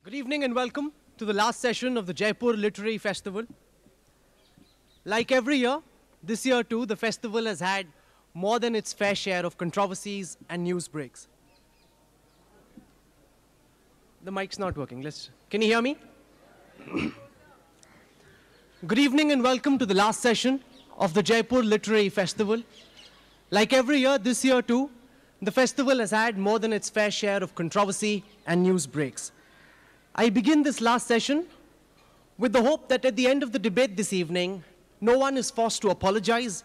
Good evening and welcome to the last session of the Jaipur Literary Festival. Like every year, this year too, the festival has had more than its fair share of controversies and news breaks. The mic's not working. Can you hear me? Good evening and welcome to the last session of the Jaipur Literary Festival. Like every year, this year too, the festival has had more than its fair share of controversy and news breaks. I begin this last session with the hope that at the end of the debate this evening, no one is forced to apologize,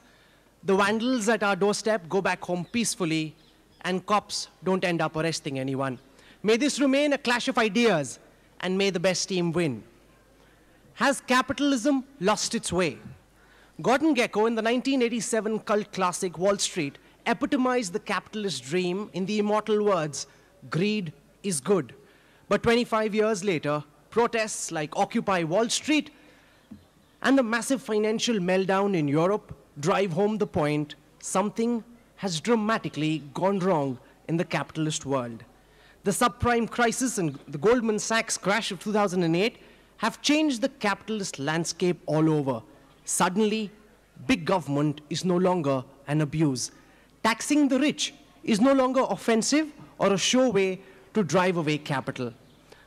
the vandals at our doorstep go back home peacefully, and cops don't end up arresting anyone. May this remain a clash of ideas, and may the best team win. Has capitalism lost its way? Gordon Gekko, in the 1987 cult classic Wall Street, epitomized the capitalist dream in the immortal words, "Greed is good." But 25 years later, protests like Occupy Wall Street and the massive financial meltdown in Europe drive home the point something has dramatically gone wrong in the capitalist world. The subprime crisis and the Goldman Sachs crash of 2008 have changed the capitalist landscape all over. Suddenly, big government is no longer an abuse. Taxing the rich is no longer offensive or a show way to drive away capital.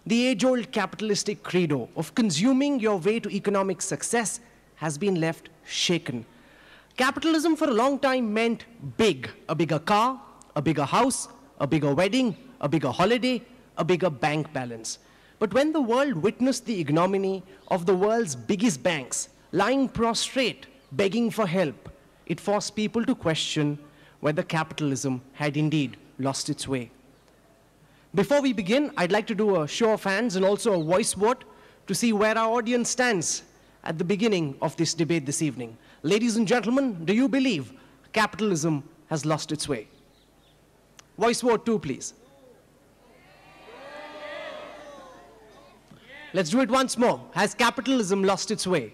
The age-old capitalistic credo of consuming your way to economic success has been left shaken. Capitalism for a long time meant big, a bigger car, a bigger house, a bigger wedding, a bigger holiday, a bigger bank balance. But when the world witnessed the ignominy of the world's biggest banks lying prostrate, begging for help, it forced people to question whether capitalism had indeed lost its way. Before we begin, I'd like to do a show of hands and also a voice vote to see where our audience stands at the beginning of this debate this evening. Ladies and gentlemen, do you believe capitalism has lost its way? Voice vote too, please. Let's do it once more. Has capitalism lost its way?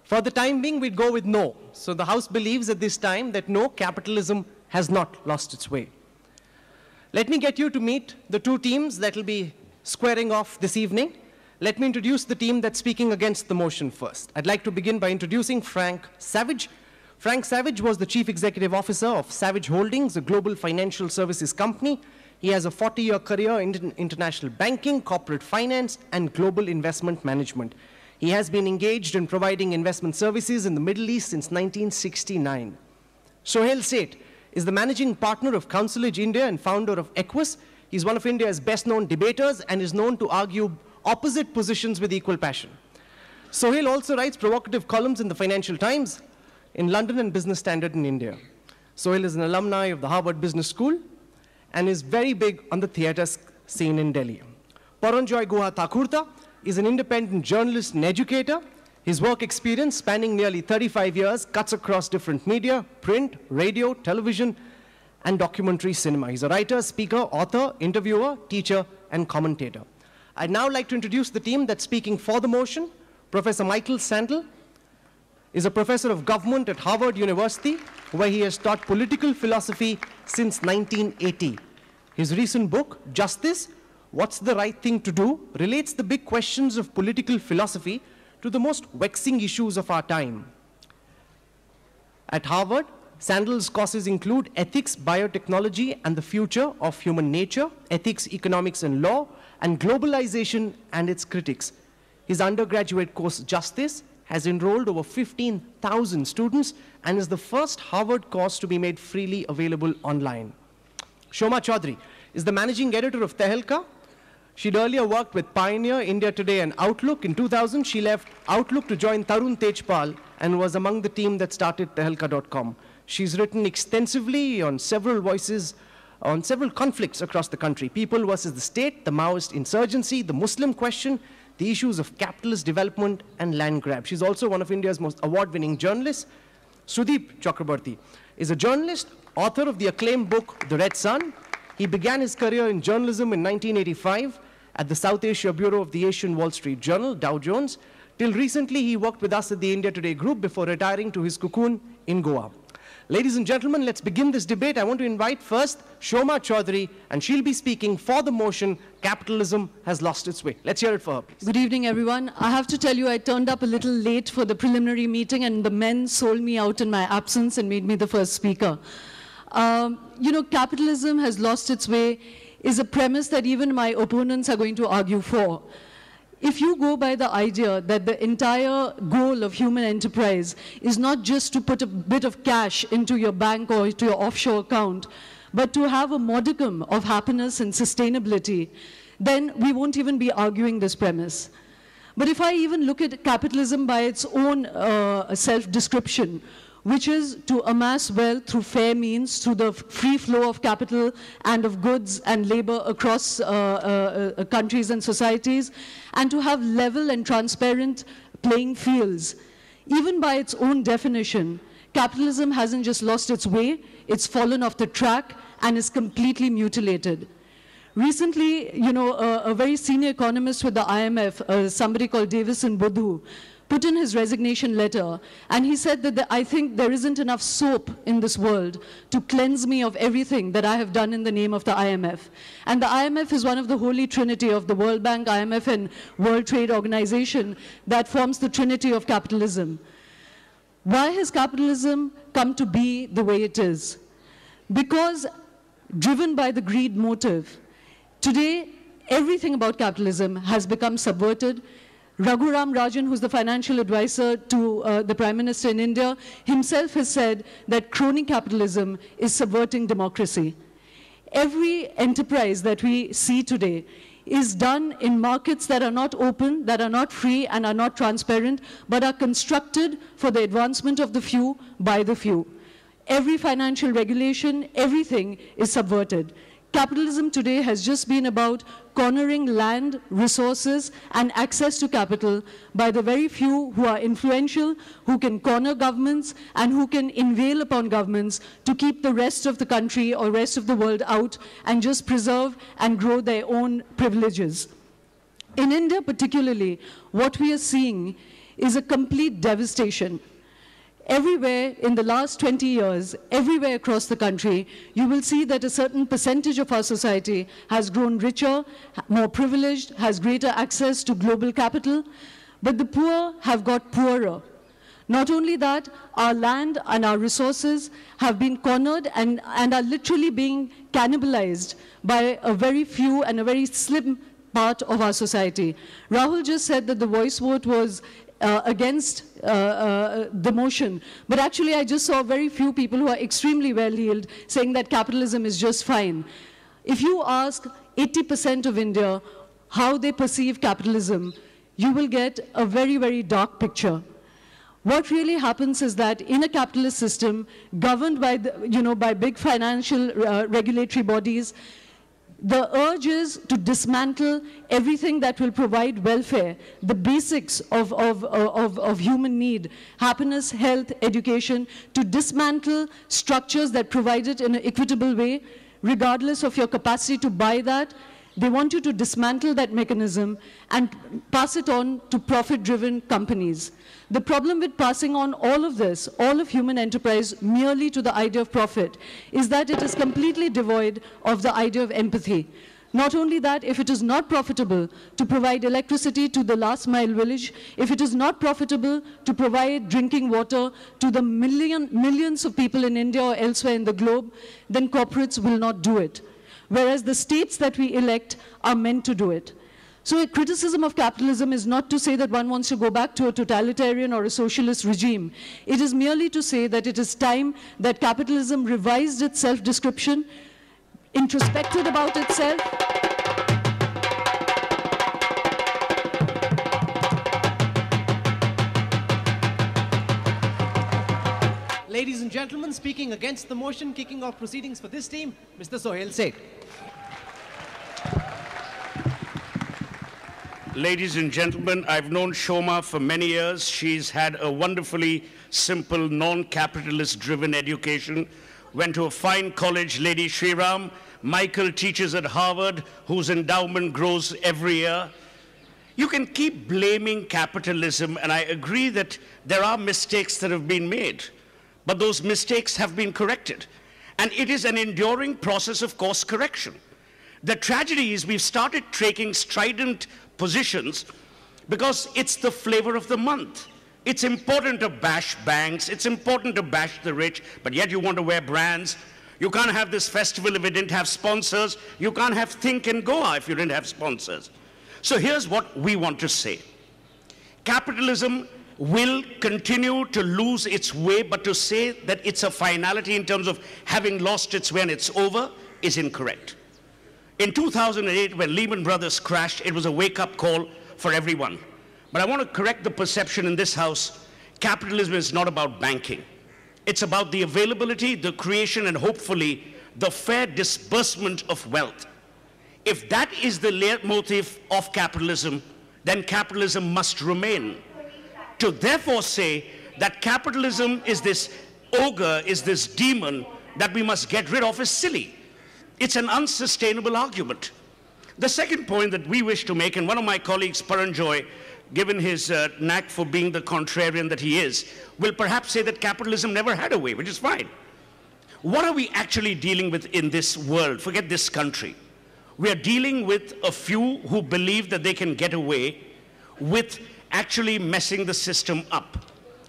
For the time being, we'd go with no. So the House believes at this time that no, capitalism has not lost its way. Let me get you to meet the two teams that will be squaring off this evening. Let me introduce the team that's speaking against the motion first. I'd like to begin by introducing Frank Savage. Frank Savage was the Chief Executive Officer of Savage Holdings, a global financial services company. He has a 40-year career in international banking, corporate finance, and global investment management. He has been engaged in providing investment services in the Middle East since 1969. Sohail Seth is the managing partner of Councilage India and founder of Equus. He's one of India's best-known debaters and is known to argue opposite positions with equal passion. Sohail also writes provocative columns in the Financial Times, in London, and Business Standard in India. Sohail is an alumni of the Harvard Business School and is very big on the theatre scene in Delhi. Paranjoy Guha Thakurta is an independent journalist and educator. His work experience, spanning nearly 35 years, cuts across different media, print, radio, television, and documentary cinema. He's a writer, speaker, author, interviewer, teacher, and commentator. I'd now like to introduce the team that's speaking for the motion. Professor Michael Sandel is a professor of government at Harvard University, where he has taught political philosophy since 1980. His recent book, Justice, What's the Right Thing to Do, relates the big questions of political philosophy to the most vexing issues of our time. At Harvard, Sandel's courses include ethics, biotechnology, and the future of human nature, ethics, economics, and law, and globalization and its critics. His undergraduate course, Justice, has enrolled over 15,000 students and is the first Harvard course to be made freely available online. Shoma Chaudhary is the managing editor of Tehelka. She'd earlier worked with Pioneer, India Today, and Outlook. In 2000, she left Outlook to join Tarun Tejpal and was among the team that started Tehelka.com. She's written extensively on several conflicts across the country: people versus the state, the Maoist insurgency, the Muslim question, the issues of capitalist development, and land grab. She's also one of India's most award-winning journalists. Sudeep Chakrabarti is a journalist, author of the acclaimed book, The Red Sun. He began his career in journalism in 1985 at the South Asia Bureau of the Asian Wall Street Journal, Dow Jones. Till recently, he worked with us at the India Today Group before retiring to his cocoon in Goa. Ladies and gentlemen, let's begin this debate. I want to invite first Shoma Chaudhary, and she'll be speaking for the motion, Capitalism Has Lost Its Way. Let's hear it for her, please. Good evening, everyone. I have to tell you, I turned up a little late for the preliminary meeting, and the men sold me out in my absence and made me the first speaker. Capitalism has lost its way is a premise that even my opponents are going to argue for. If you go by the idea that the entire goal of human enterprise is not just to put a bit of cash into your bank or to your offshore account, but to have a modicum of happiness and sustainability, then we won't even be arguing this premise. But if I even look at capitalism by its own self-description, which is to amass wealth through fair means, through the free flow of capital and of goods and labor across countries and societies, and to have level and transparent playing fields. Even by its own definition, capitalism hasn't just lost its way, it's fallen off the track and is completely mutilated. Recently, a very senior economist with the IMF, somebody called Davison Budhu, put in his resignation letter, and he said that I think there isn't enough soap in this world to cleanse me of everything that I have done in the name of the IMF. And the IMF is one of the holy trinity of the World Bank, IMF, and World Trade Organization that forms the trinity of capitalism. Why has capitalism come to be the way it is? Because driven by the greed motive, today everything about capitalism has become subverted. Raghuram Rajan, who's the financial advisor to the Prime Minister in India, himself has said that crony capitalism is subverting democracy. Every enterprise that we see today is done in markets that are not open, that are not free, and are not transparent, but are constructed for the advancement of the few by the few. Every financial regulation, everything is subverted. Capitalism today has just been about cornering land, resources, and access to capital by the very few who are influential, who can corner governments, and who can inveigle upon governments to keep the rest of the country or rest of the world out and just preserve and grow their own privileges. In India particularly, what we are seeing is a complete devastation. Everywhere in the last 20 years, everywhere across the country, you will see that a certain percentage of our society has grown richer, more privileged, has greater access to global capital, but the poor have got poorer. Not only that, our land and our resources have been cornered and are literally being cannibalized by a very few and a very slim part of our society. Rahul just said that the voice vote was against the motion. But actually, I just saw very few people who are extremely well-heeled saying that capitalism is just fine. If you ask 80% of India how they perceive capitalism, you will get a very, very dark picture. What really happens is that in a capitalist system governed by, by big financial regulatory bodies, the urge is to dismantle everything that will provide welfare, the basics of human need, happiness, health, education, to dismantle structures that provide it in an equitable way, regardless of your capacity to buy that. They want you to dismantle that mechanism and pass it on to profit-driven companies. The problem with passing on all of this, all of human enterprise, merely to the idea of profit, is that it is completely devoid of the idea of empathy. Not only that, if it is not profitable to provide electricity to the last mile village, if it is not profitable to provide drinking water to the millions of people in India or elsewhere in the globe, then corporates will not do it. Whereas the states that we elect are meant to do it. So a criticism of capitalism is not to say that one wants to go back to a totalitarian or a socialist regime. It is merely to say that it is time that capitalism revised its self-description, introspected about itself, Ladies and gentlemen, speaking against the motion, kicking off proceedings for this team, Mr. Sohail Seth. Ladies and gentlemen, I've known Shoma for many years. She's had a wonderfully simple, non-capitalist driven education. Went to a fine college, Lady Shriram. Michael teaches at Harvard, whose endowment grows every year. You can keep blaming capitalism, and I agree that there are mistakes that have been made. But those mistakes have been corrected. And it is an enduring process of course correction. The tragedy is we've started taking strident positions because it's the flavor of the month. It's important to bash banks, it's important to bash the rich, but yet you want to wear brands. You can't have this festival if it didn't have sponsors. You can't have Think and Goa if you didn't have sponsors. So here's what we want to say. Capitalism will continue to lose its way, but to say that it's a finality in terms of having lost its way and it's over is incorrect. In 2008, when Lehman Brothers crashed, it was a wake-up call for everyone. But I want to correct the perception in this house. Capitalism is not about banking. It's about the availability, the creation, and hopefully the fair disbursement of wealth. If that is the leitmotif of capitalism, then capitalism must remain. To therefore say that capitalism is this ogre, is this demon that we must get rid of is silly. It's an unsustainable argument. The second point that we wish to make, and one of my colleagues, Paranjoy, given his knack for being the contrarian that he is, will perhaps say that capitalism never had a way, which is fine. What are we actually dealing with in this world? Forget this country. We are dealing with a few who believe that they can get away with actually messing the system up.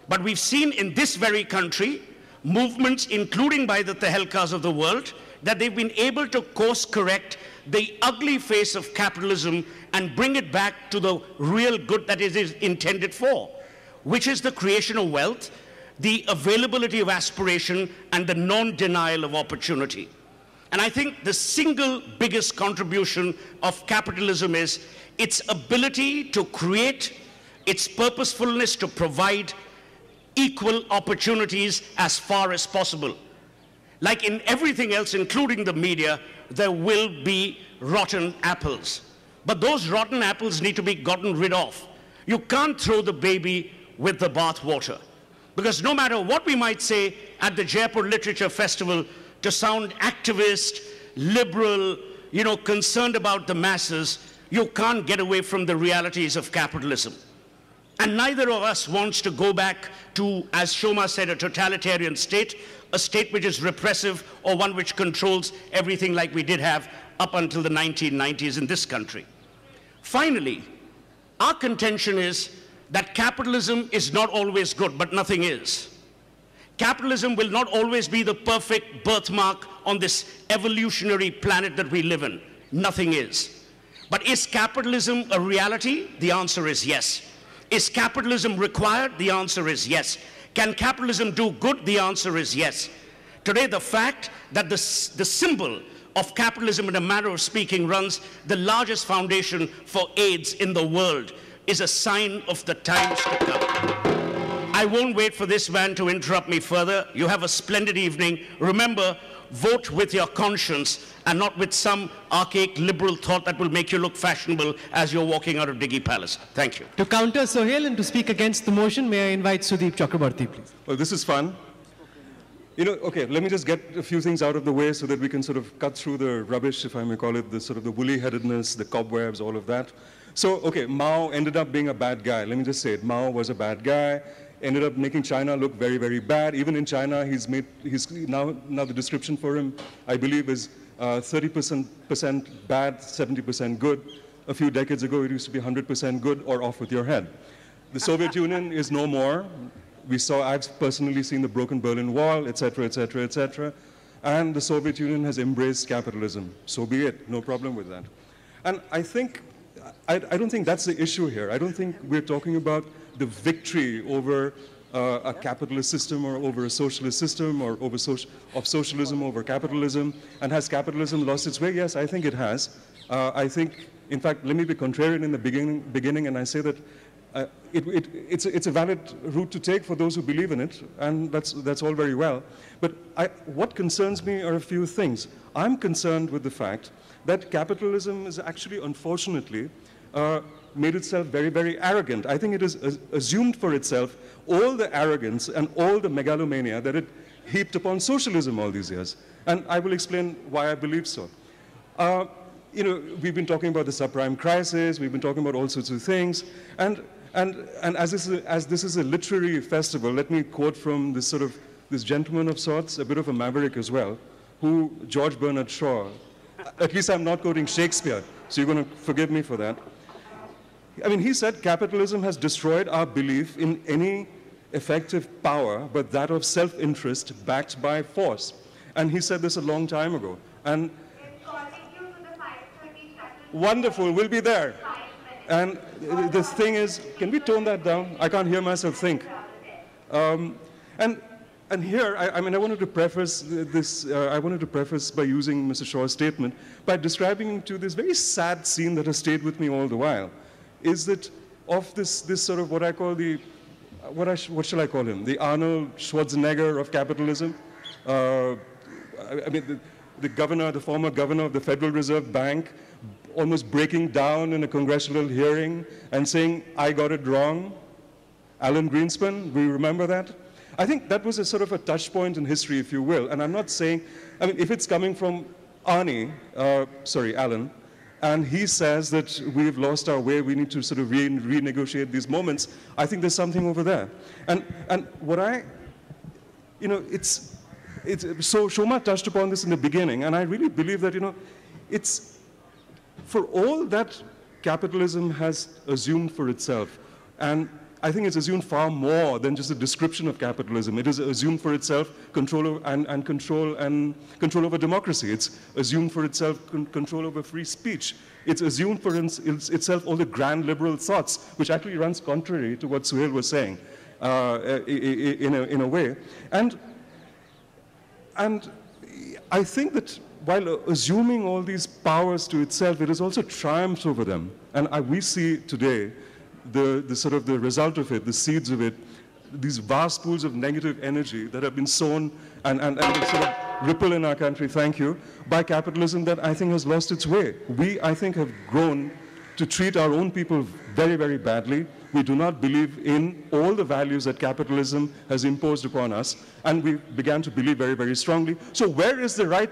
But we've seen in this very country movements, including by the Tehelkas of the world, that they've been able to course correct the ugly face of capitalism and bring it back to the real good that it is intended for, which is the creation of wealth, the availability of aspiration, and the non-denial of opportunity. And I think the single biggest contribution of capitalism is its ability to create, its purposefulness to provide equal opportunities as far as possible. Like in everything else, including the media, there will be rotten apples. But those rotten apples need to be gotten rid of. You can't throw the baby with the bathwater. Because no matter what we might say at the Jaipur Literature Festival to sound activist, liberal, concerned about the masses, you can't get away from the realities of capitalism. And neither of us wants to go back to, as Shoma said, a totalitarian state, a state which is repressive or one which controls everything like we did have up until the 1990s in this country. Finally, our contention is that capitalism is not always good, but nothing is. Capitalism will not always be the perfect birthmark on this evolutionary planet that we live in. Nothing is. But is capitalism a reality? The answer is yes. Is capitalism required? The answer is yes. Can capitalism do good? The answer is yes. Today, the fact that the symbol of capitalism, in a manner of speaking, runs the largest foundation for AIDS in the world is a sign of the times to come. I won't wait for this man to interrupt me further. You have a splendid evening. Remember, vote with your conscience and not with some archaic liberal thought that will make you look fashionable as you're walking out of Diggy Palace. Thank you. To counter Sohail and to speak against the motion, may I invite Sudeep Chakrabarti, please. Well, this is fun. Okay, let me just get a few things out of the way so that we can sort of cut through the rubbish, if I may call it, the sort of the woolly-headedness, the cobwebs, all of that. So, okay, Mao ended up being a bad guy. Let me just say it. Mao was a bad guy, ended up making China look very, very bad. Even in China, he's now the description for him, I believe, is 30% bad, 70% good. A few decades ago, it used to be 100% good or off with your head. The Soviet Union is no more. I've personally seen the broken Berlin Wall, etc., etc., etc. And the Soviet Union has embraced capitalism. So be it, no problem with that. And I don't think that's the issue here. I don't think we're talking about the victory over a capitalist system or over a socialist system or over of socialism over capitalism. And has capitalism lost its way? Yes, I think it has. I think, in fact, let me be contrarian in the beginning and I say that it's a valid route to take for those who believe in it, and that's all very well. But what concerns me are a few things. I'm concerned with the fact that capitalism is actually, unfortunately, made itself very, very arrogant. I think it has assumed for itself all the arrogance and all the megalomania that it heaped upon socialism all these years. And I will explain why I believe so. We've been talking about the subprime crisis, we've been talking about all sorts of things, and as this is a literary festival, let me quote from this this gentleman of sorts, a bit of a maverick as well, who George Bernard Shaw, at least I'm not quoting Shakespeare, so you're going to forgive me for that. I mean, he said capitalism has destroyed our belief in any effective power, but that of self-interest backed by force. And he said this a long time ago. And wonderful, we'll be there. And the thing is, can we tone that down? I can't hear myself think. And here, I mean, I wanted to preface this, I wanted to preface by using Mr. Shaw's statement, by describing to this very sad scene that has stayed with me all the while, is that of this sort of what I call the, what shall I call him? The Arnold Schwarzenegger of capitalism. I mean, the former governor of the Federal Reserve Bank, almost breaking down in a congressional hearing and saying, I got it wrong. Alan Greenspan, we remember that? I think that was a sort of a touch point in history, if you will. And I'm not saying, I mean, if it's coming from Alan, and he says that we've lost our way, we need to sort of renegotiate these moments, I think there's something over there. And what you know, so Shoma touched upon this in the beginning, and I really believe that, you know, it's, for all that capitalism has assumed for itself, and I think it's assumed far more than just a description of capitalism. It is assumed for itself control over democracy. It's assumed for itself control over free speech. It's assumed for itself all the grand liberal thoughts, which actually runs contrary to what Suhail was saying in a way. And I think that while assuming all these powers to itself, it has also triumphed over them. And we see today the sort of the result of it, the seeds of it, these vast pools of negative energy that have been sown and sort of ripple in our country, thank you, by capitalism that I think has lost its way. We, I think, have grown to treat our own people very, very badly. We do not believe in all the values that capitalism has imposed upon us, and we began to believe very, very strongly. So where is the right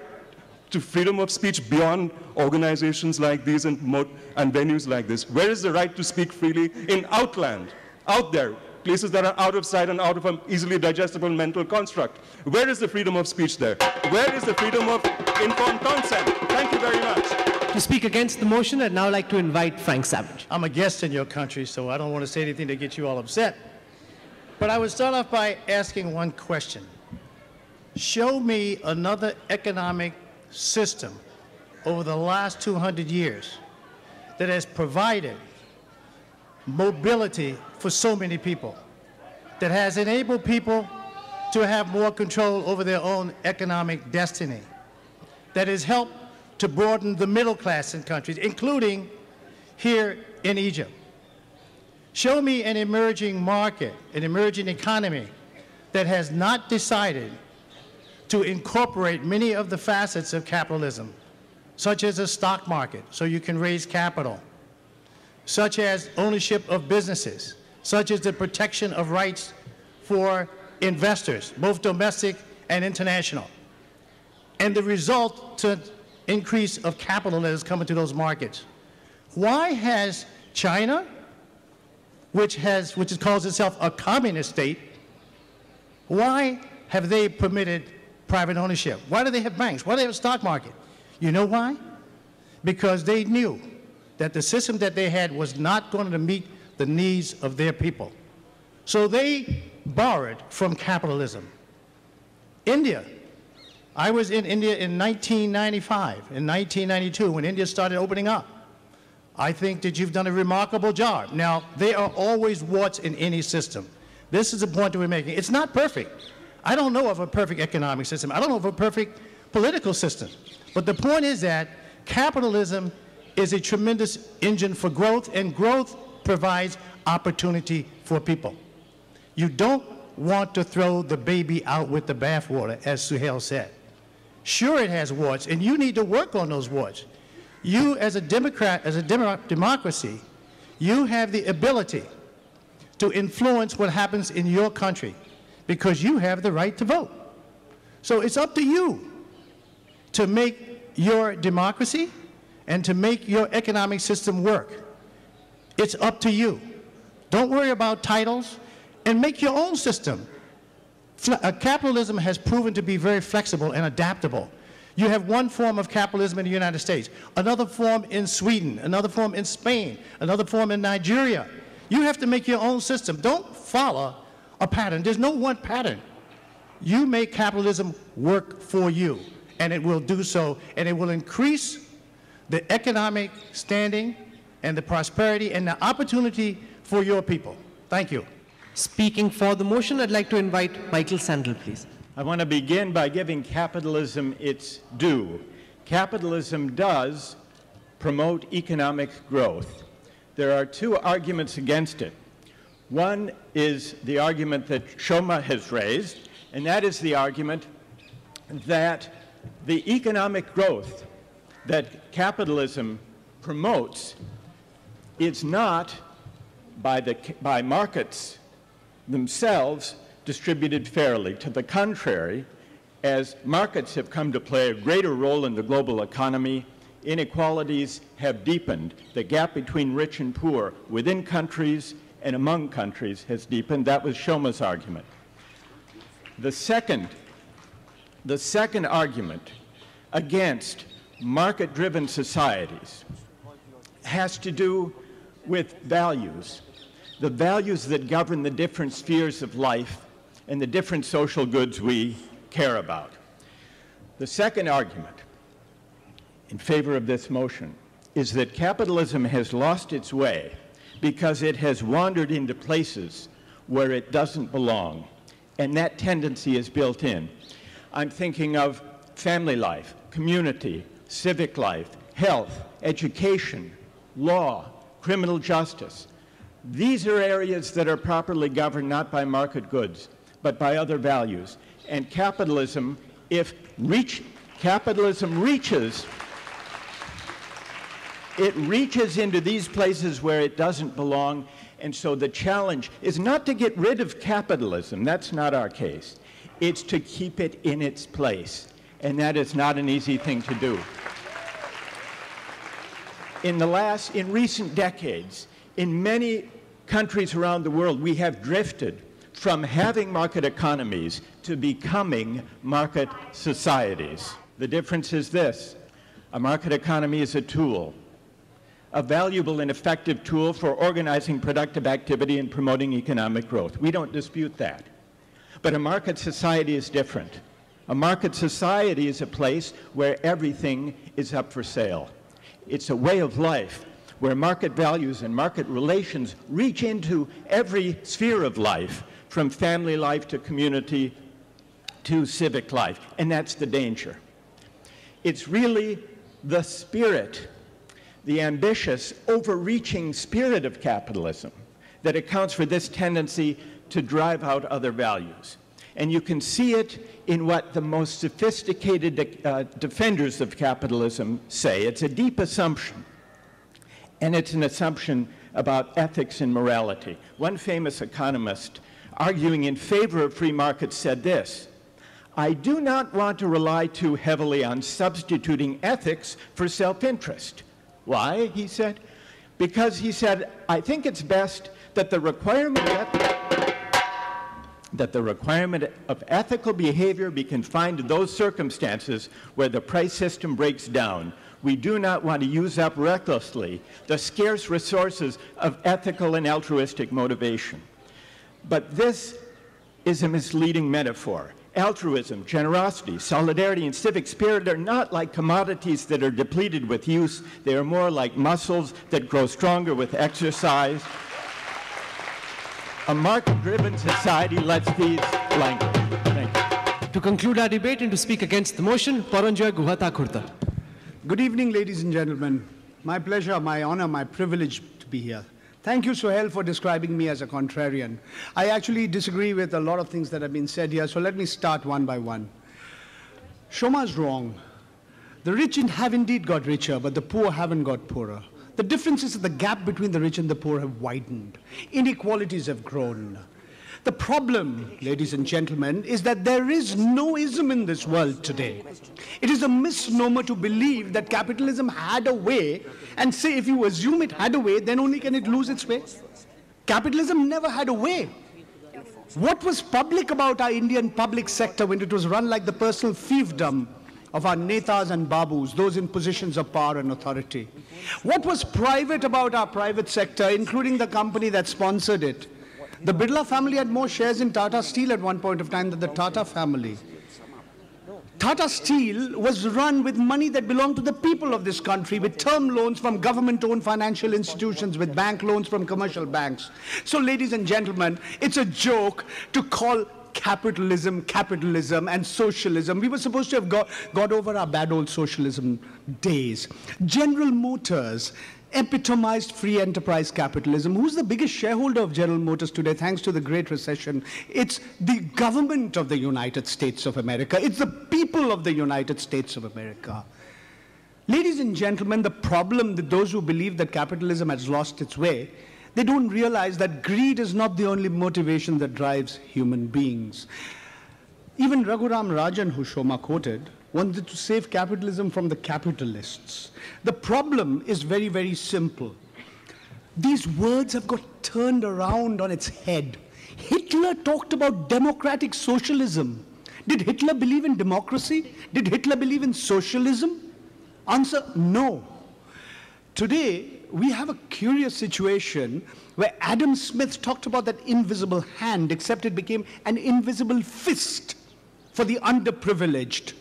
to freedom of speech beyond organizations like these and venues like this? Where is the right to speak freely in outland, out there, places that are out of sight and out of an easily digestible mental construct? Where is the freedom of speech there? Where is the freedom of informed consent? Thank you very much. To speak against the motion, I'd now like to invite Frank Savage. I'm a guest in your country, so I don't want to say anything to get you all upset. But I would start off by asking one question. Show me another economic system over the last 200 years that has provided mobility for so many people, that has enabled people to have more control over their own economic destiny, that has helped to broaden the middle class in countries, including here in Egypt. Show me an emerging market, an emerging economy that has not decided to incorporate many of the facets of capitalism, such as a stock market, so you can raise capital, such as ownership of businesses, such as the protection of rights for investors, both domestic and international, and the result to increase of capital that has come into those markets. Why has China, which calls itself a communist state, why have they permitted private ownership? Why do they have banks? Why do they have a stock market? You know why? Because they knew that the system that they had was not going to meet the needs of their people. So they borrowed from capitalism. India. I was in India in 1995, in 1992, when India started opening up. I think that you've done a remarkable job. Now, there are always warts in any system. This is the point that we're making. It's not perfect. I don't know of a perfect economic system. I don't know of a perfect political system. But the point is that capitalism is a tremendous engine for growth, and growth provides opportunity for people. You don't want to throw the baby out with the bathwater, as Suhail said. Sure, it has warts, and you need to work on those warts. You, as a Democrat, as a democracy, you have the ability to influence what happens in your country, because you have the right to vote. So it's up to you to make your democracy and to make your economic system work. It's up to you. Don't worry about titles, and make your own system. Capitalism has proven to be very flexible and adaptable. You have one form of capitalism in the United States, another form in Sweden, another form in Spain, another form in Nigeria. You have to make your own system. Don't follow a pattern. There's no one pattern. You make capitalism work for you, and it will do so, and it will increase the economic standing and the prosperity and the opportunity for your people. Thank you. Speaking for the motion, I'd like to invite Michael Sandel, please. I want to begin by giving capitalism its due. Capitalism does promote economic growth. There are two arguments against it. One is the argument that Shoma has raised, and that is the argument that the economic growth that capitalism promotes is not by markets themselves distributed fairly. To the contrary, as markets have come to play a greater role in the global economy, inequalities have deepened. The gap between rich and poor within countries and among countries has deepened. That was Shoma's argument. The second argument against market-driven societies has to do with values, the values that govern the different spheres of life and the different social goods we care about. The second argument in favor of this motion is that capitalism has lost its way because it has wandered into places where it doesn't belong, and that tendency is built in. I'm thinking of family life, community, civic life, health, education, law, criminal justice. These are areas that are properly governed not by market goods, but by other values. And capitalism, capitalism reaches into these places where it doesn't belong. And so the challenge is not to get rid of capitalism. That's not our case. It's to keep it in its place. And that is not an easy thing to do. In recent decades, in many countries around the world, we have drifted from having market economies to becoming market societies. The difference is this: a market economy is a tool, a valuable and effective tool for organizing productive activity and promoting economic growth. We don't dispute that. But a market society is different. A market society is a place where everything is up for sale. It's a way of life where market values and market relations reach into every sphere of life, from family life to community to civic life, and that's the danger. It's really the spirit, the ambitious, overreaching spirit of capitalism that accounts for this tendency to drive out other values. And you can see it in what the most sophisticated defenders of capitalism say. It's a deep assumption, and it's an assumption about ethics and morality. One famous economist arguing in favor of free markets said this: "I do not want to rely too heavily on substituting ethics for self-interest." Why? He said. Because, he said, "I think it's best that the requirement of ethical behavior be confined to those circumstances where the price system breaks down. We do not want to use up recklessly the scarce resources of ethical and altruistic motivation." But this is a misleading metaphor. Altruism, generosity, solidarity, and civic spirit are not like commodities that are depleted with use. They are more like muscles that grow stronger with exercise. A market-driven society lets these languish. Thank you. To conclude our debate and to speak against the motion, Paranjoy Guhata Kurta. Good evening, ladies and gentlemen. My pleasure, my honor, my privilege to be here. Thank you, Sohail, for describing me as a contrarian. I actually disagree with a lot of things that have been said here, so let me start one by one. Shoma's wrong. The rich have indeed got richer, but the poor haven't got poorer. The difference is that the gap between the rich and the poor have widened. Inequalities have grown. The problem, ladies and gentlemen, is that there is no ism in this world today. It is a misnomer to believe that capitalism had a way, and say if you assume it had a way, then only can it lose its way. Capitalism never had a way. What was public about our Indian public sector when it was run like the personal fiefdom of our netas and babus, those in positions of power and authority? What was private about our private sector, including the company that sponsored it? The Birla family had more shares in Tata Steel at one point of time than the Tata family. Tata Steel was run with money that belonged to the people of this country, with term loans from government-owned financial institutions, with bank loans from commercial banks. So, ladies and gentlemen, it's a joke to call capitalism, and socialism. We were supposed to have got over our bad old socialism days. General Motors epitomized free enterprise capitalism. Who's the biggest shareholder of General Motors today, thanks to the Great Recession? It's the government of the United States of America. It's the people of the United States of America. Ladies and gentlemen, the problem that those who believe that capitalism has lost its way, they don't realize that greed is not the only motivation that drives human beings. Even Raghuram Rajan, who Shoma quoted, wanted to save capitalism from the capitalists. The problem is very, very simple. These words have got turned around on its head. Hitler talked about democratic socialism. Did Hitler believe in democracy? Did Hitler believe in socialism? Answer, no. Today, we have a curious situation where Adam Smith talked about that invisible hand, except it became an invisible fist for the underprivileged.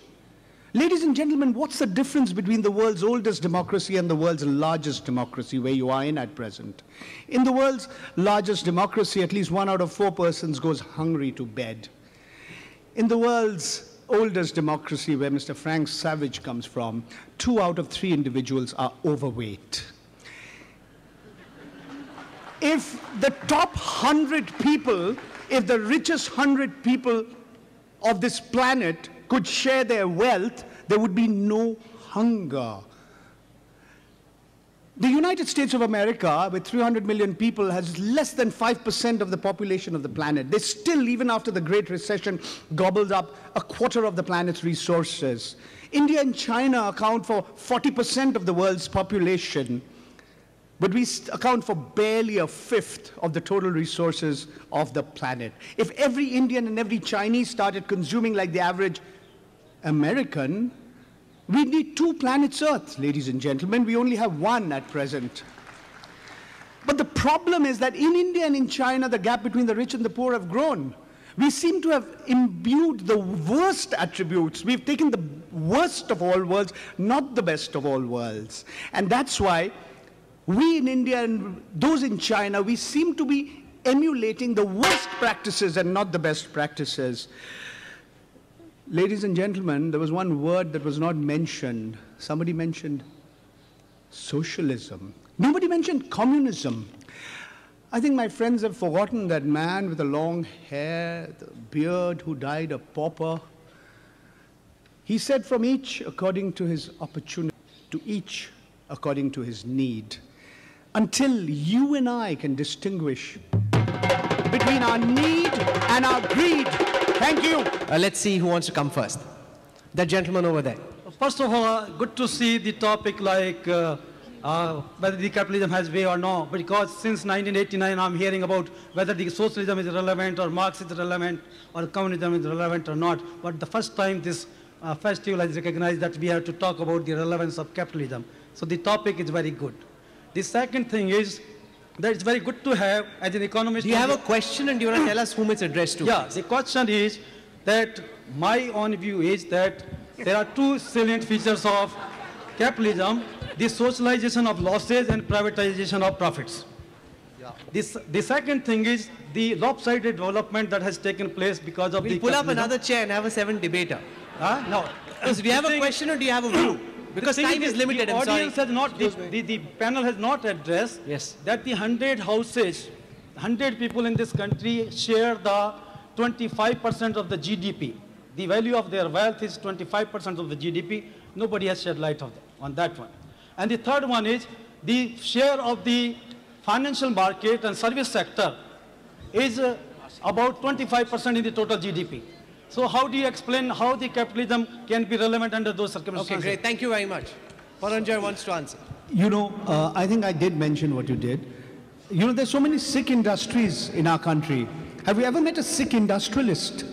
Ladies and gentlemen, what's the difference between the world's oldest democracy and the world's largest democracy, where you are in at present? In the world's largest democracy, at least 1 out of 4 persons goes hungry to bed. In the world's oldest democracy, where Mr. Frank Savage comes from, 2 out of 3 individuals are overweight. If the top 100 people, if the richest 100 people of this planet could share their wealth, there would be no hunger. The United States of America, with 300 million people, has less than 5% of the population of the planet. They still, even after the Great Recession, gobbled up a quarter of the planet's resources. India and China account for 40% of the world's population, but we account for barely a fifth of the total resources of the planet. If every Indian and every Chinese started consuming like the average American, we need 2 planets Earth, ladies and gentlemen. We only have 1 at present. But the problem is that in India and in China, the gap between the rich and the poor have grown. We seem to have imbued the worst attributes. We've taken the worst of all worlds, not the best of all worlds. And that's why we in India and those in China, we seem to be emulating the worst practices and not the best practices. Ladies and gentlemen, there was one word that was not mentioned. Somebody mentioned socialism. Nobody mentioned communism. I think my friends have forgotten that man with the long hair, the beard, who died a pauper. He said, from each according to his opportunity, to each according to his need. Until you and I can distinguish between our need and our greed. Thank you. Let's see who wants to come first. That gentleman over there. First of all, good to see the topic like whether the capitalism has way or no, because since 1989 I'm hearing about whether the socialism is relevant or Marx is relevant or communism is relevant or not. But the first time this festival has recognized that we have to talk about the relevance of capitalism. So the topic is very good. The second thing is that it's very good to have, as an economist... Do you have a question and do you want to tell us whom it's addressed to? Yeah, the question is that my own view is that there are 2 salient features of capitalism: the socialization of losses and privatization of profits. Yeah. The second thing is the lopsided development that has taken place because of the pull up capitalism. another chair and have a 7 debater. No. So do you have a question or do you have a view? Because time is limited, I'm sorry. Has not, the panel has not addressed that the 100 houses, 100 people in this country share the 25% of the GDP. The value of their wealth is 25% of the GDP. Nobody has shed light on that one. And the third one is the share of the financial market and service sector is about 25% in the total GDP. So how do you explain how the capitalism can be relevant under those circumstances? Okay, great. Thank you very much. Paranjay wants to answer. You know, I think I did mention what you did. You know, there's so many sick industries in our country. Have you ever met a Sikh industrialist?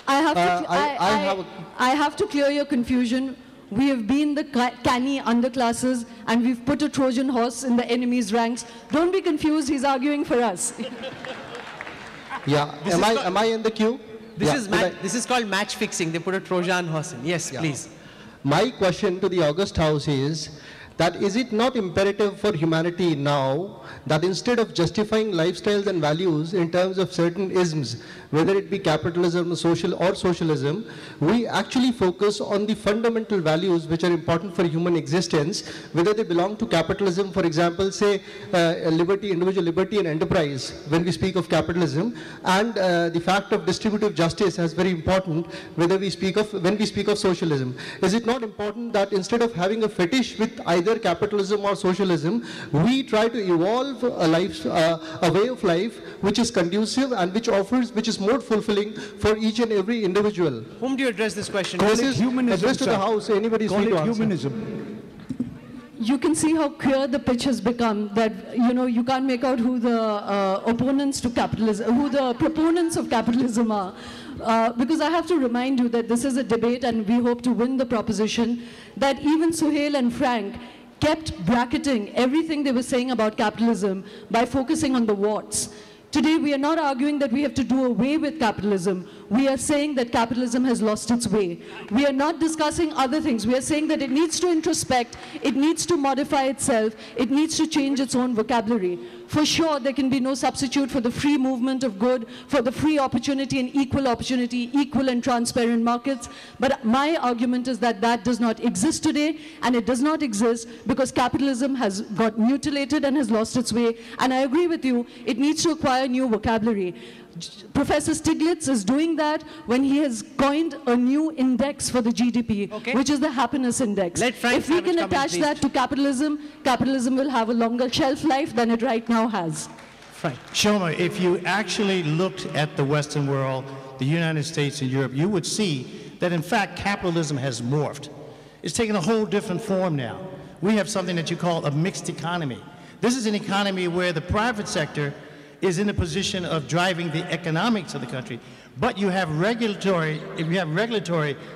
I have to clear your confusion. We have been the canny underclasses and we've put a Trojan horse in the enemy's ranks. Don't be confused, he's arguing for us. Yeah, am I in the queue? This is called match fixing. They put a Trojan horse in. Yes, please. My question to the August House is that is it not imperative for humanity now that instead of justifying lifestyles and values in terms of certain isms, whether it be capitalism or socialism, we actually focus on the fundamental values which are important for human existence, whether they belong to capitalism, for example, say liberty, individual liberty and enterprise when we speak of capitalism, and the fact of distributive justice as very important when we speak of socialism. Is it not important that instead of having a fetish with either capitalism or socialism, we try to evolve a way of life which is conducive and which is more fulfilling for each and every individual? Whom do you address this question? Call it humanism, addressed to the House. Anybody is free to answer. Humanism. You can see how clear the pitch has become, that you can't make out who the opponents to capitalism, who the proponents of capitalism are. Because I have to remind you that this is a debate and we hope to win the proposition that even Suhail and Frank kept bracketing everything they were saying about capitalism by focusing on the warts. Today, we are not arguing that we have to do away with capitalism. We are saying that capitalism has lost its way. We are not discussing other things. We are saying that it needs to introspect, it needs to modify itself, it needs to change its own vocabulary. For sure, there can be no substitute for the free movement of good, for the free opportunity and equal opportunity, equal and transparent markets. But my argument is that that does not exist today, and it does not exist because capitalism has got mutilated and has lost its way. And I agree with you, it needs to acquire new vocabulary. Professor Stiglitz is doing that when he has coined a new index for the GDP, which is the happiness index. If we can attach that to capitalism, capitalism will have a longer shelf life than it right now has. Right. Shoma, if you actually looked at the Western world, the United States and Europe, you would see that in fact capitalism has morphed. It's taken a whole different form now. We have something that you call a mixed economy. This is an economy where the private sector is in a position of driving the economics of the country, but you have regulatory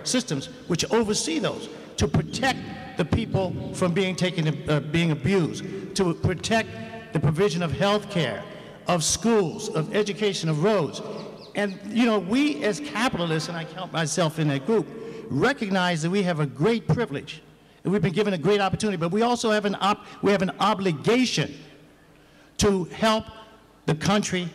systems which oversee those to protect the people from being abused, to protect the provision of health care, of schools, of education, of roads. And we as capitalists, and I count myself in that group, recognize that we have a great privilege, and we've been given a great opportunity, but we also have an obligation to help the country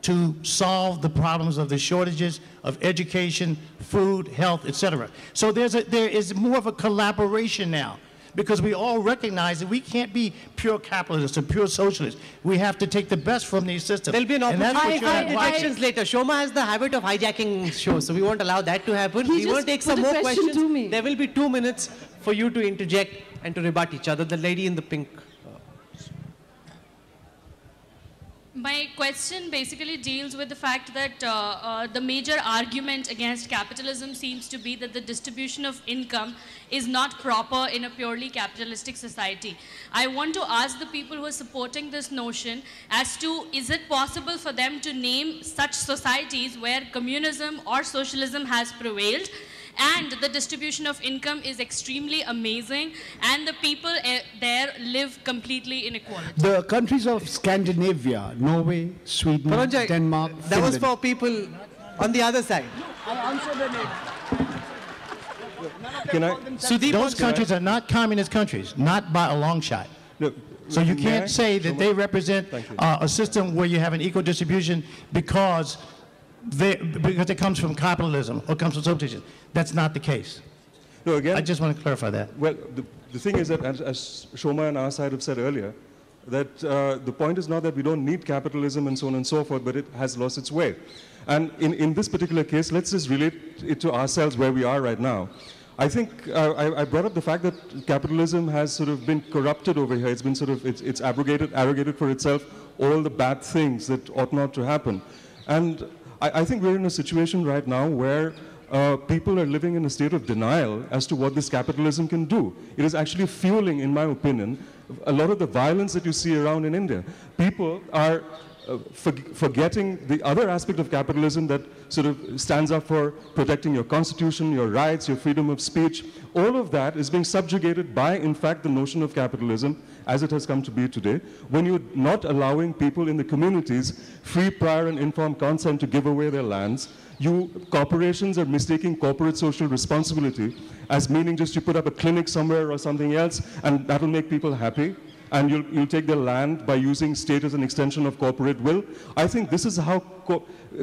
to solve the problems of the shortages of education, food, health, etc. So there is more of a collaboration now, because we all recognize that we can't be pure capitalists or pure socialists. We have to take the best from these systems. There'll be an opportunity for interjections later. Shoma has the habit of hijacking shows, so we won't allow that to happen. We want to take some more questions. There will be 2 minutes for you to interject and to rebut each other. The lady in the pink. My question basically deals with the fact that the major argument against capitalism seems to be that the distribution of income is not proper in a purely capitalistic society. I want to ask the people who are supporting this notion as to, is it possible for them to name such societies where communism or socialism has prevailed, and the distribution of income is extremely amazing, and the people there live completely in equality? The countries of Scandinavia, Norway, Sweden, Denmark, that Finland. was for people on the other side. I answered the name. Those countries are not communist countries, not by a long shot. No, so you can't say that they represent a system where you have an equal distribution because it comes from capitalism or comes from socialism. That's not the case. No, again, I just want to clarify that. Well, the thing is that, as Shoma and our side have said earlier, that the point is not that we don't need capitalism and so on and so forth, but it has lost its way. And in this particular case, let's just relate it to ourselves where we are right now. I think I brought up the fact that capitalism has sort of been corrupted over here. It's been sort of, it's arrogated for itself all the bad things that ought not to happen. And I think we're in a situation right now where people are living in a state of denial as to what this capitalism can do. It is actually fueling, in my opinion, a lot of the violence that you see around in India. People are forgetting the other aspect of capitalism that sort of stands up for protecting your constitution, your rights, your freedom of speech. All of that is being subjugated by, in fact, the notion of capitalism as it has come to be today, when you're not allowing people in the communities free, prior, and informed consent to give away their lands. Corporations are mistaking corporate social responsibility as meaning just you put up a clinic somewhere or something else, and that'll make people happy. And you'll take their land by using state as an extension of corporate will. I think this is how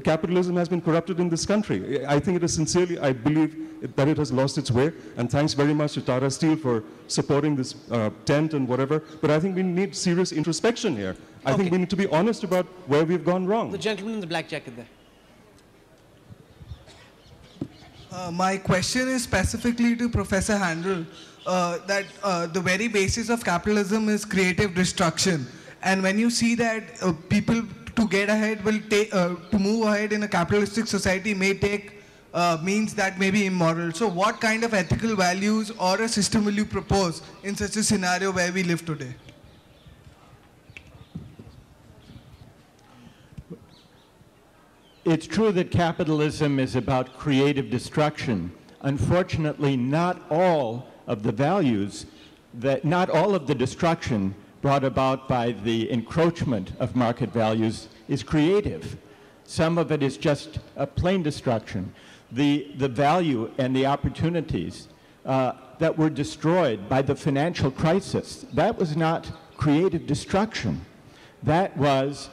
capitalism has been corrupted in this country. I think it is sincerely, I believe that it has lost its way. And thanks very much to Tata Steel for supporting this tent and whatever. But I think we need serious introspection here. I think we need to be honest about where we've gone wrong. The gentleman in the black jacket there. My question is specifically to Professor Handel. That the very basis of capitalism is creative destruction, and when you see that people to get ahead will take to move ahead in a capitalistic society may take means that may be immoral. So what kind of ethical values or a system will you propose in such a scenario where we live today? It's true that capitalism is about creative destruction. Unfortunately, not all of the values, not all of the destruction brought about by the encroachment of market values is creative. Some of it is just a plain destruction. The value and the opportunities that were destroyed by the financial crisis, that was not creative destruction. That was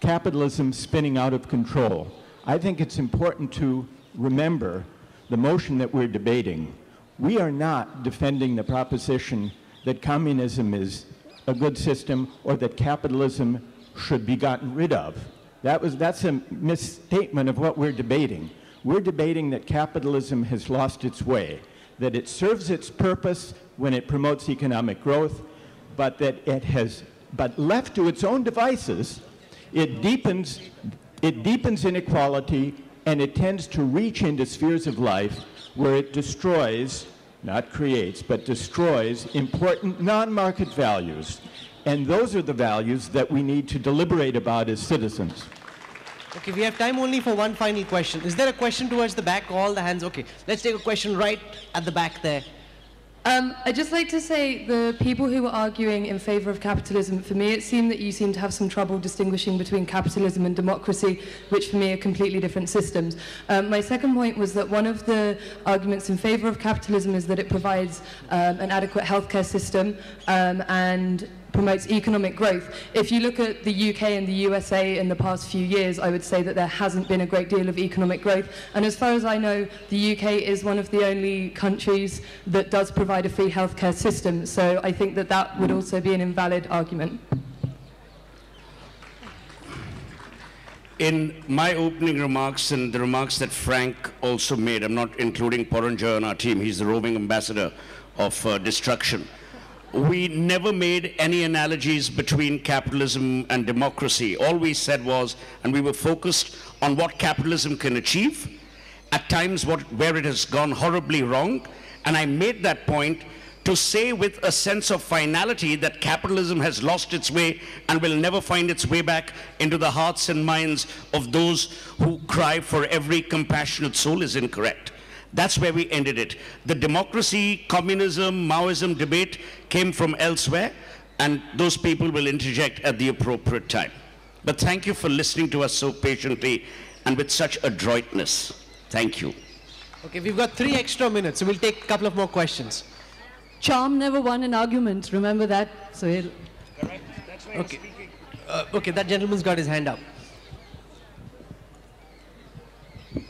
capitalism spinning out of control. I think it's important to remember the motion that we're debating. We are not defending the proposition that communism is a good system or that capitalism should be gotten rid of. That's a misstatement of what we're debating. We're debating that capitalism has lost its way, that it serves its purpose when it promotes economic growth, but that but left to its own devices, it deepens inequality, and it tends to reach into spheres of life where it destroys, not creates, but destroys important non-market values. And those are the values that we need to deliberate about as citizens. Okay, we have time only for one final question. Is there a question towards the back? All the hands, okay. Let's take a question right at the back there. I'd just like to say the people who were arguing in favor of capitalism, for me it seemed that you seem to have some trouble distinguishing between capitalism and democracy, which for me are completely different systems. My second point was that one of the arguments in favor of capitalism is that it provides an adequate healthcare system and promotes economic growth. If you look at the UK and the USA in the past few years, I would say that there hasn't been a great deal of economic growth. And as far as I know, the UK is one of the only countries that does provide a free healthcare system. So I think that that would also be an invalid argument. In my opening remarks and the remarks that Frank also made, I'm not including Poranja on our team, he's the roving ambassador of destruction. We never made any analogies between capitalism and democracy. All we said was, and we were focused on what capitalism can achieve, at times where it has gone horribly wrong, and I made that point to say with a sense of finality that capitalism has lost its way and will never find its way back into the hearts and minds of those who cry for every compassionate soul is incorrect. That's where we ended it. The democracy, communism, Maoism debate came from elsewhere, and those people will interject at the appropriate time. But thank you for listening to us so patiently and with such adroitness. Thank you. Okay, we've got 3 extra minutes, so we'll take a couple of more questions. Charm never won an argument, remember that? So he'll... Correct. That's why okay. Okay, that gentleman's got his hand up.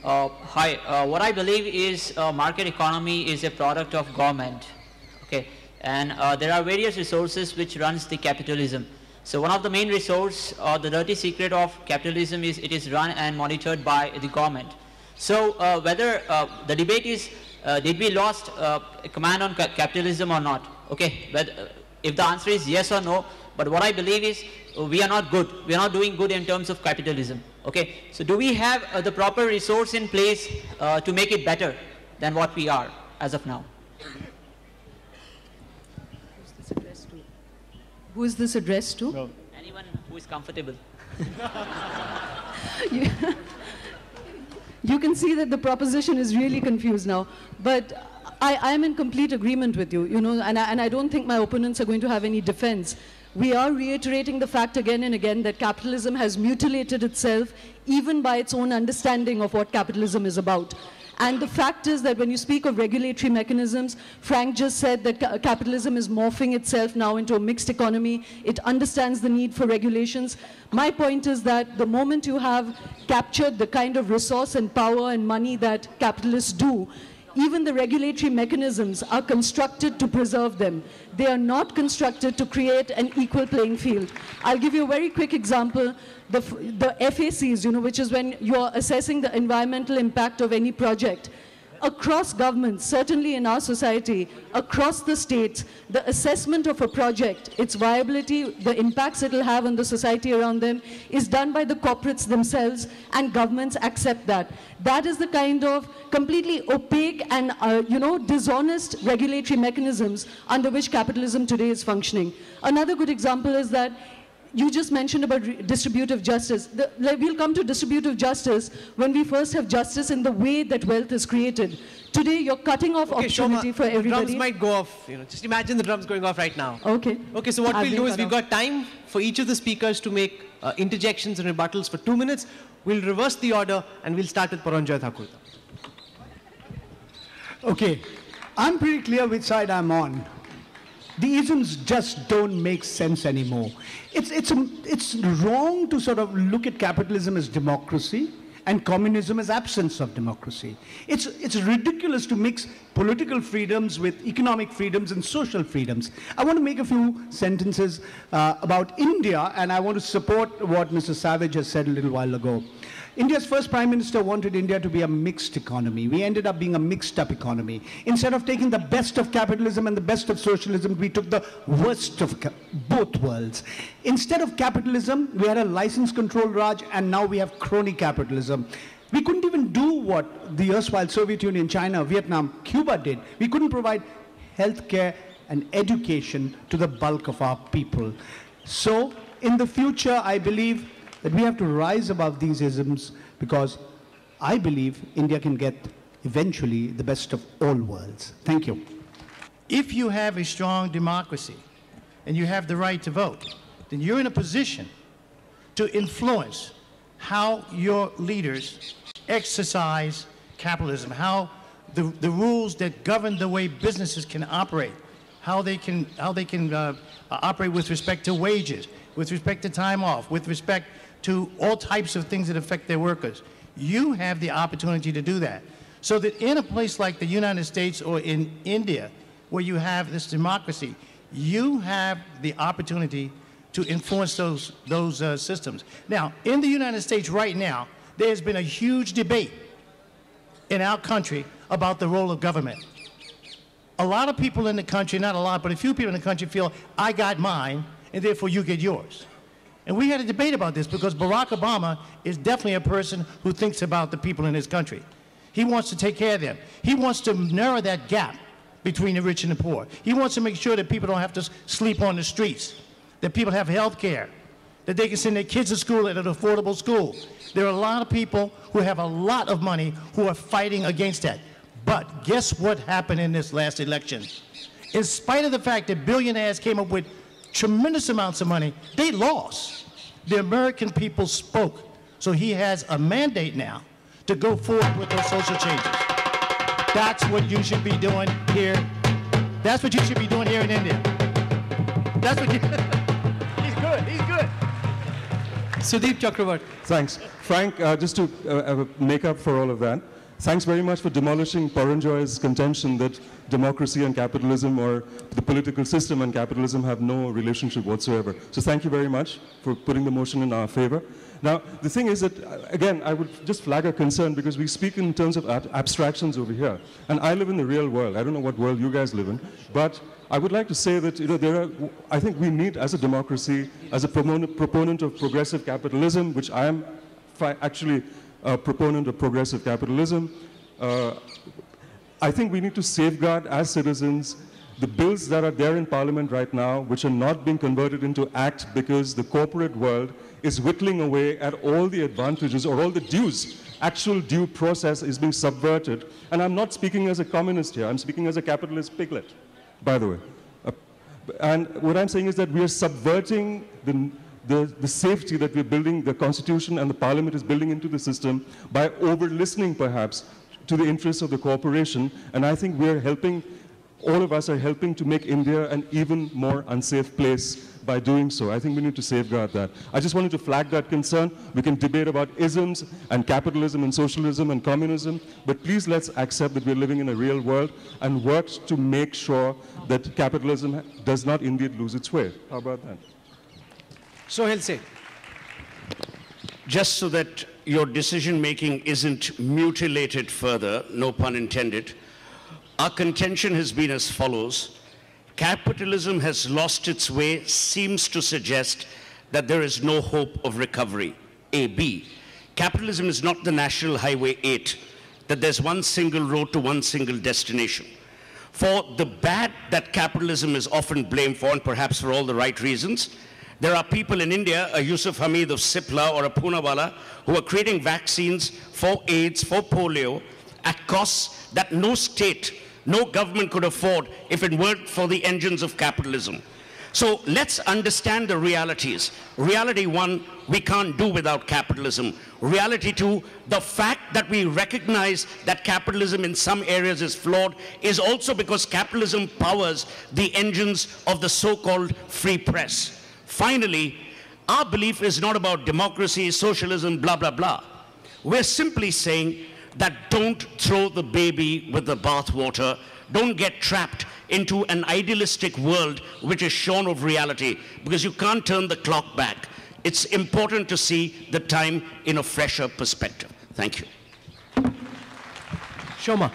Hi, what I believe is market economy is a product of government, okay, and there are various resources which runs the capitalism. So one of the main resource, the dirty secret of capitalism is it is run and monitored by the government. So whether the debate is did we lost a command on capitalism or not, okay, but if the answer is yes or no, but what I believe is we are not good, we are not doing good in terms of capitalism. Okay, so do we have the proper resource in place to make it better than what we are as of now? Who is this addressed to? Well, Anyone who is comfortable. You can see that the proposition is really confused now. But I am in complete agreement with you, and I don't think my opponents are going to have any defense. We are reiterating the fact again and again that capitalism has mutilated itself even by its own understanding of what capitalism is about. And the fact is that when you speak of regulatory mechanisms, Frank just said that capitalism is morphing itself now into a mixed economy. It understands the need for regulations. My point is that the moment you have captured the kind of resource and power and money that capitalists do, even the regulatory mechanisms are constructed to preserve them. They are not constructed to create an equal playing field. I'll give you a very quick example. The FACs, which is when you're assessing the environmental impact of any project. Across governments, certainly in our society, across the states, the assessment of a project, its viability, the impacts it will have on the society around them, is done by the corporates themselves, and governments accept that. That is the kind of completely opaque and dishonest regulatory mechanisms under which capitalism today is functioning. Another good example is that you just mentioned about distributive justice. We'll come to distributive justice when we first have justice in the way that wealth is created. Today, you're cutting off opportunity for everybody. The drums might go off. Just imagine the drums going off right now. Okay. Okay, so what we'll do is we've got time for each of the speakers to make interjections and rebuttals for 2 minutes. We'll reverse the order and we'll start with Paranjoy Thakur. Okay, I'm pretty clear which side I'm on. The isms just don't make sense anymore. It's wrong to sort of look at capitalism as democracy and communism as absence of democracy. It's ridiculous to mix political freedoms with economic freedoms and social freedoms. I want to make a few sentences about India, and I want to support what Mr. Savage has said a little while ago. India's first Prime Minister wanted India to be a mixed economy. We ended up being a mixed-up economy. Instead of taking the best of capitalism and the best of socialism, we took the worst of both worlds. Instead of capitalism, we had a license-controlled Raj, and now we have crony capitalism. We couldn't even do what the erstwhile Soviet Union, China, Vietnam, Cuba did. We couldn't provide healthcare and education to the bulk of our people. So, in the future, I believe that we have to rise above these isms, because I believe India can get eventually the best of all worlds. Thank you. If you have a strong democracy and you have the right to vote, then you're in a position to influence how your leaders exercise capitalism, how the rules that govern the way businesses can operate, how they can operate with respect to wages, with respect to time off, with respect to all types of things that affect their workers. You have the opportunity to do that. So that in a place like the United States or in India, where you have this democracy, you have the opportunity to influence those systems. Now, in the United States right now, there's been a huge debate in our country about the role of government. A lot of people in the country, not a lot, but a few people in the country feel, I got mine, and therefore you get yours. And we had a debate about this because Barack Obama is definitely a person who thinks about the people in his country. He wants to take care of them. He wants to narrow that gap between the rich and the poor. He wants to make sure that people don't have to sleep on the streets, that people have health care, that they can send their kids to school at an affordable school. There are a lot of people who have a lot of money who are fighting against that. But guess what happened in this last election? In spite of the fact that billionaires came up with tremendous amounts of money, they lost. The American people spoke. So he has a mandate now to go forward with those social changes. That's what you should be doing here. That's what you should be doing here in India. That's what you... He's good, he's good. Sudeep Chakravarti. Thanks. Frank, just to make up for all of that, thanks very much for demolishing Paranjoy's contention that democracy and capitalism, or the political system and capitalism, have no relationship whatsoever. So thank you very much for putting the motion in our favor. Now, the thing is that, again, I would just flag a concern because we speak in terms of abstractions over here. And I live in the real world. I don't know what world you guys live in. But I would like to say that, I think we need, as a democracy, as a proponent of progressive capitalism, which I am actually a proponent of progressive capitalism, I think we need to safeguard as citizens the bills that are there in Parliament right now, which are not being converted into act because the corporate world is whittling away at all the advantages or all the dues. Actual due process is being subverted. And I'm not speaking as a communist here. I'm speaking as a capitalist piglet, by the way. And what I'm saying is that we are subverting the safety that we're building, the Constitution and the Parliament is building into the system by over-listening, perhaps, to the interests of the corporation. And I think we're helping, all of us are helping to make India an even more unsafe place by doing so. I think we need to safeguard that. I just wanted to flag that concern. We can debate about isms and capitalism and socialism and communism, but please let's accept that we're living in a real world and work to make sure that capitalism does not indeed lose its way. How about that? Sohail Seth. Just so that your decision-making isn't mutilated further, no pun intended, our contention has been as follows. Capitalism has lost its way seems to suggest that there is no hope of recovery. A. B. Capitalism is not the National Highway 8, that there's one single road to one single destination. For the bad that capitalism is often blamed for, and perhaps for all the right reasons, there are people in India, a Yusuf Hamid of Sipla or a Poonawala, who are creating vaccines for AIDS, for polio, at costs that no state, no government could afford if it weren't for the engines of capitalism. So let's understand the realities. Reality one, we can't do without capitalism. Reality two, the fact that we recognize that capitalism in some areas is flawed is also because capitalism powers the engines of the so-called free press. Finally, our belief is not about democracy, socialism, blah, blah, blah. We're simply saying that don't throw the baby with the bathwater. Don't get trapped into an idealistic world which is shorn of reality, because you can't turn the clock back. It's important to see the time in a fresher perspective. Thank you. Shoma.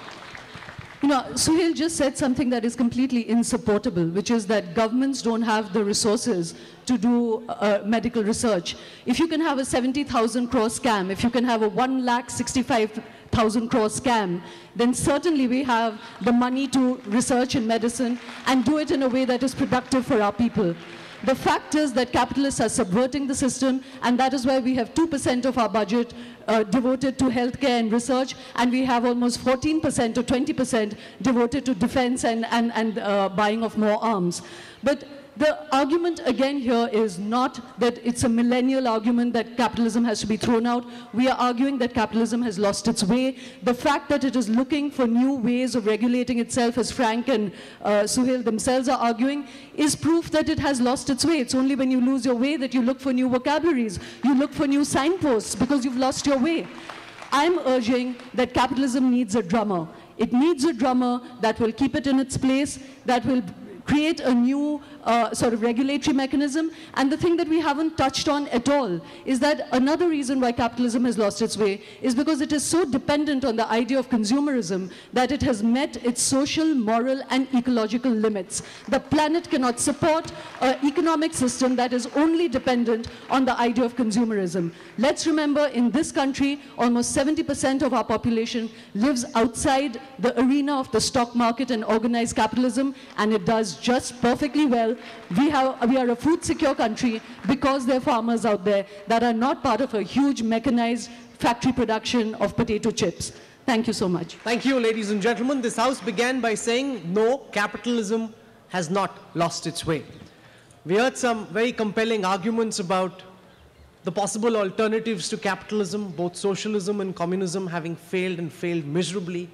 You know, Suhail just said something that is completely insupportable, which is that governments don't have the resources to do medical research. If you can have a 70,000 crore scam, if you can have a 1,65,000 crore scam, then certainly we have the money to research in medicine and do it in a way that is productive for our people. The fact is that capitalists are subverting the system, and that is why we have 2% of our budget devoted to healthcare and research, and we have almost 14% or 20% devoted to defense and buying of more arms. But the argument again here is not that it's a millennial argument that capitalism has to be thrown out. We are arguing that capitalism has lost its way. The fact that it is looking for new ways of regulating itself, as Frank and Suhail themselves are arguing, is proof that it has lost its way. It's only when you lose your way that you look for new vocabularies. You look for new signposts because you've lost your way. I'm urging that capitalism needs a drummer. It needs a drummer that will keep it in its place, that will create a new sort of regulatory mechanism. And the thing that we haven't touched on at all is that another reason why capitalism has lost its way is because it is so dependent on the idea of consumerism that it has met its social, moral, and ecological limits. The planet cannot support an economic system that is only dependent on the idea of consumerism. Let's remember, in this country, almost 70% of our population lives outside the arena of the stock market and organized capitalism, and it does just perfectly well. We are a food-secure country because there are farmers out there that are not part of a huge mechanized factory production of potato chips. Thank you so much. Thank you, ladies and gentlemen. This House began by saying, no, capitalism has not lost its way. We heard some very compelling arguments about the possible alternatives to capitalism, both socialism and communism having failed and failed miserably,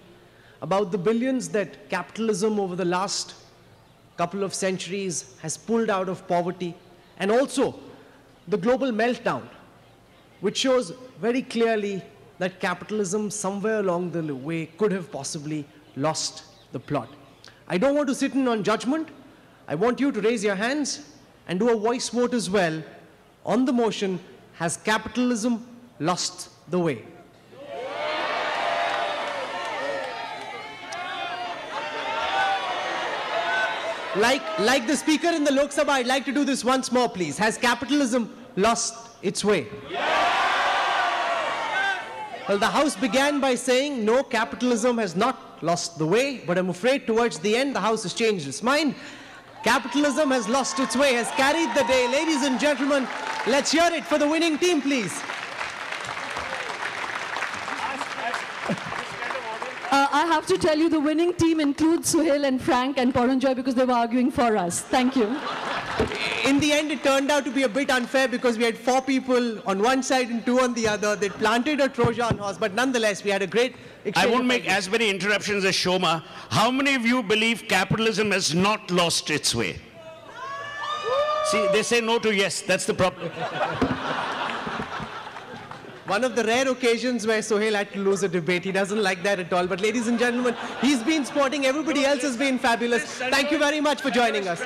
about the billions that capitalism over the last couple of centuries has pulled out of poverty, and also the global meltdown, which shows very clearly that capitalism somewhere along the way could have possibly lost the plot. I don't want to sit in on judgment. I want you to raise your hands and do a voice vote as well on the motion, has capitalism lost the way? Like the speaker in the Lok Sabha, I'd like to do this once more, please. Has capitalism lost its way? Well, the House began by saying, no, capitalism has not lost the way, but I'm afraid towards the end, the House has changed its mind. Capitalism has lost its way, has carried the day. Ladies and gentlemen, let's hear it for the winning team, please. I have to tell you, the winning team includes Suhail and Frank and Paranjoy because they were arguing for us. Thank you. In the end, it turned out to be a bit unfair because we had 4 people on one side and 2 on the other. They planted a Trojan horse, but nonetheless, we had a great exchange. I won't make as many interruptions as Shoma. How many of you believe capitalism has not lost its way? See, they say no to yes. That's the problem. One of the rare occasions where Suhail had to lose a debate. He doesn't like that at all. But ladies and gentlemen, he's been sporting. Everybody else has been fabulous. Thank you very much for joining us.